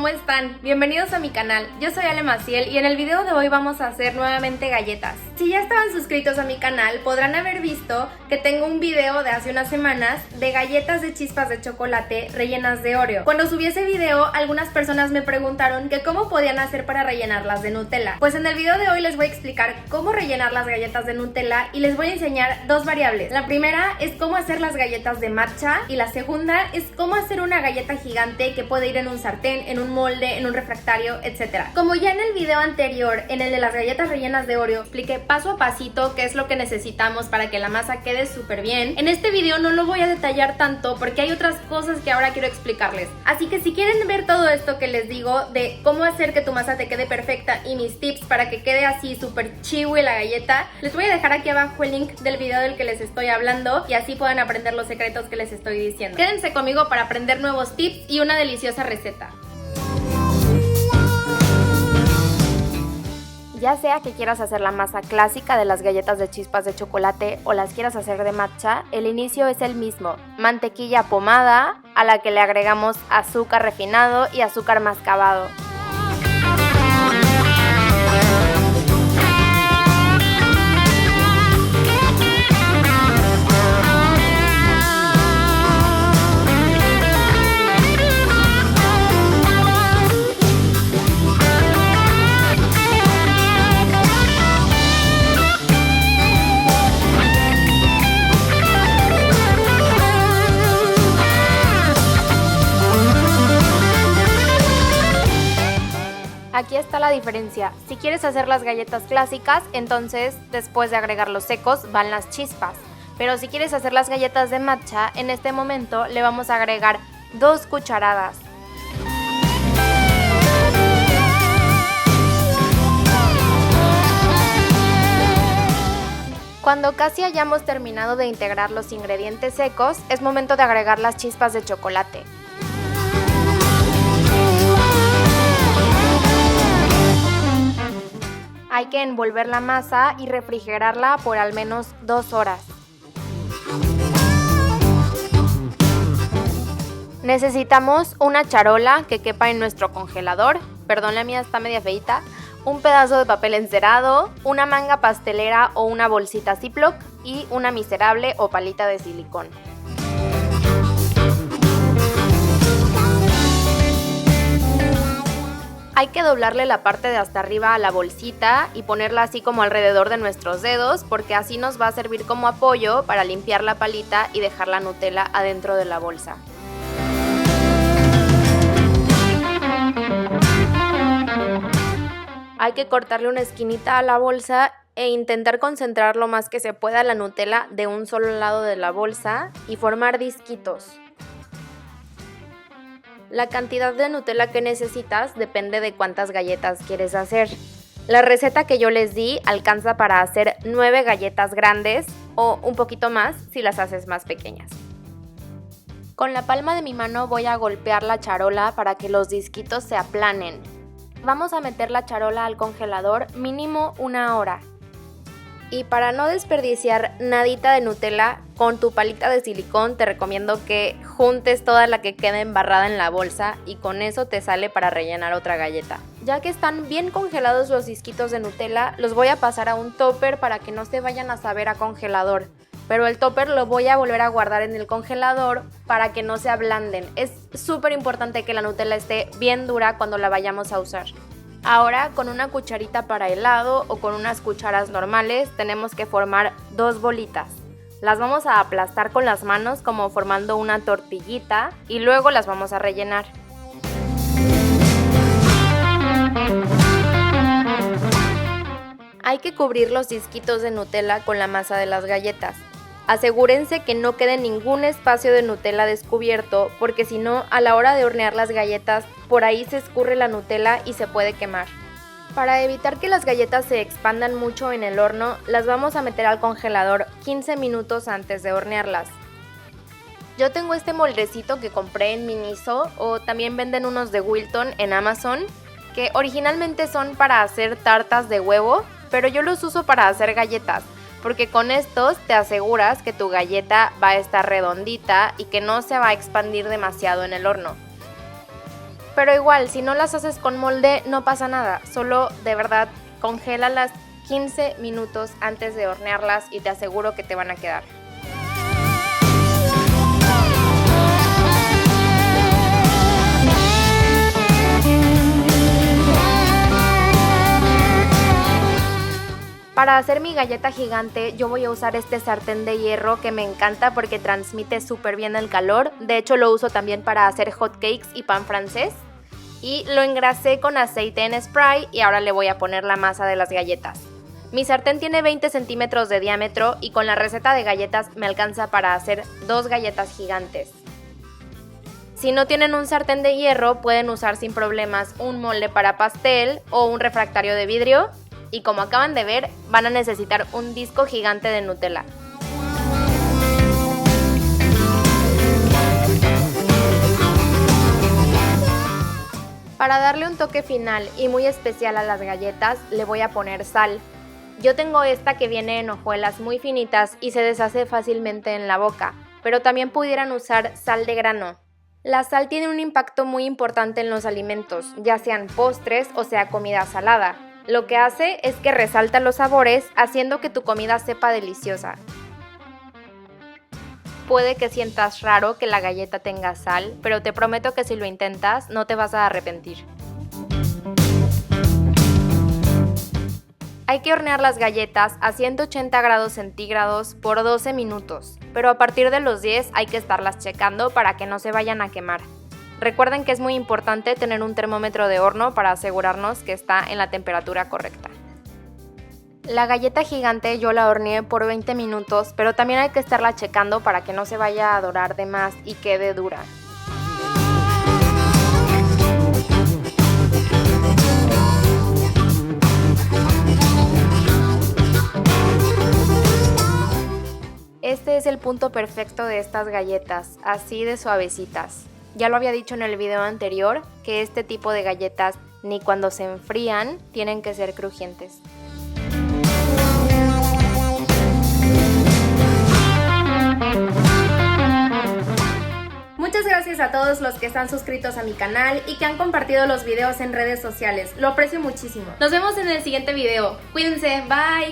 ¿cómo están? Bienvenidos a mi canal, yo soy Ale Maciel y en el video de hoy vamos a hacer nuevamente galletas. Si ya estaban suscritos a mi canal, podrán haber visto que tengo un video de hace unas semanas de galletas de chispas de chocolate rellenas de Oreo. Cuando subí ese video, algunas personas me preguntaron que cómo podían hacer para rellenarlas de Nutella. Pues en el video de hoy les voy a explicar cómo rellenar las galletas de Nutella y les voy a enseñar dos variables. La primera es cómo hacer las galletas de matcha y la segunda es cómo hacer una galleta gigante que puede ir en un sartén, en un molde, en un refractario, etc. Como ya en el video anterior, en el de las galletas rellenas de Oreo, expliqué paso a pasito qué es lo que necesitamos para que la masa quede súper bien. En este video no lo voy a detallar tanto porque hay otras cosas que ahora quiero explicarles. Así que si quieren ver todo esto que les digo de cómo hacer que tu masa te quede perfecta y mis tips para que quede así súper chiwi la galleta, les voy a dejar aquí abajo el link del video del que les estoy hablando y así puedan aprender los secretos que les estoy diciendo. Quédense conmigo para aprender nuevos tips y una deliciosa receta. Ya sea que quieras hacer la masa clásica de las galletas de chispas de chocolate o las quieras hacer de matcha, el inicio es el mismo: mantequilla pomada a la que le agregamos azúcar refinado y azúcar mascabado. Aquí está la diferencia. Si quieres hacer las galletas clásicas, entonces después de agregar los secos van las chispas. Pero si quieres hacer las galletas de matcha, en este momento le vamos a agregar 2 cucharadas. Cuando casi hayamos terminado de integrar los ingredientes secos, es momento de agregar las chispas de chocolate. Hay que envolver la masa y refrigerarla por al menos 2 horas. Necesitamos una charola que quepa en nuestro congelador, perdón, la mía está media feita, un pedazo de papel encerado, una manga pastelera o una bolsita Ziploc y una miserable o palita de silicón. Hay que doblarle la parte de hasta arriba a la bolsita y ponerla así como alrededor de nuestros dedos, porque así nos va a servir como apoyo para limpiar la palita y dejar la Nutella adentro de la bolsa. Hay que cortarle una esquinita a la bolsa e intentar concentrar lo más que se pueda la Nutella de un solo lado de la bolsa y formar disquitos. La cantidad de Nutella que necesitas depende de cuántas galletas quieres hacer. La receta que yo les di alcanza para hacer 9 galletas grandes o un poquito más si las haces más pequeñas. Con la palma de mi mano voy a golpear la charola para que los disquitos se aplanen. Vamos a meter la charola al congelador mínimo 1 hora. Y para no desperdiciar nadita de Nutella, con tu palita de silicón te recomiendo que juntes toda la que quede embarrada en la bolsa y con eso te sale para rellenar otra galleta. Ya que están bien congelados los disquitos de Nutella, los voy a pasar a un topper para que no se vayan a saber a congelador. Pero el topper lo voy a volver a guardar en el congelador para que no se ablanden. Es súper importante que la Nutella esté bien dura cuando la vayamos a usar. Ahora, con una cucharita para helado o con unas cucharas normales, tenemos que formar 2 bolitas. Las vamos a aplastar con las manos como formando una tortillita y luego las vamos a rellenar. Hay que cubrir los disquitos de Nutella con la masa de las galletas. Asegúrense que no quede ningún espacio de Nutella descubierto, porque si no, a la hora de hornear las galletas, por ahí se escurre la Nutella y se puede quemar. Para evitar que las galletas se expandan mucho en el horno, las vamos a meter al congelador 15 minutos antes de hornearlas. Yo tengo este moldecito que compré en Miniso o también venden unos de Wilton en Amazon, que originalmente son para hacer tartas de huevo, pero yo los uso para hacer galletas. porque con estos te aseguras que tu galleta va a estar redondita y que no se va a expandir demasiado en el horno. Pero igual, si no las haces con molde no pasa nada, solo de verdad congélalas 15 minutos antes de hornearlas y te aseguro que te van a quedar. Para hacer mi galleta gigante yo voy a usar este sartén de hierro que me encanta porque transmite súper bien el calor. De hecho lo uso también para hacer hot cakes y pan francés. Y lo engrasé con aceite en spray y ahora le voy a poner la masa de las galletas. Mi sartén tiene 20 centímetros de diámetro y con la receta de galletas me alcanza para hacer 2 galletas gigantes. Si no tienen un sartén de hierro pueden usar sin problemas un molde para pastel o un refractario de vidrio. Y como acaban de ver, van a necesitar un disco gigante de Nutella. Para darle un toque final y muy especial a las galletas, le voy a poner sal. Yo tengo esta que viene en hojuelas muy finitas y se deshace fácilmente en la boca, pero también pudieran usar sal de grano. La sal tiene un impacto muy importante en los alimentos, ya sean postres o sea comida salada. Lo que hace es que resalta los sabores, haciendo que tu comida sepa deliciosa. Puede que sientas raro que la galleta tenga sal, pero te prometo que si lo intentas no te vas a arrepentir. Hay que hornear las galletas a 180 grados centígrados por 12 minutos, pero a partir de los 10 hay que estarlas checando para que no se vayan a quemar. Recuerden que es muy importante tener un termómetro de horno para asegurarnos que está en la temperatura correcta. La galleta gigante yo la horneé por 20 minutos, pero también hay que estarla checando para que no se vaya a dorar de más y quede dura. Este es el punto perfecto de estas galletas, así de suavecitas. Ya lo había dicho en el video anterior, que este tipo de galletas ni cuando se enfrían tienen que ser crujientes. Muchas gracias a todos los que están suscritos a mi canal y que han compartido los videos en redes sociales. Lo aprecio muchísimo. Nos vemos en el siguiente video. Cuídense, bye.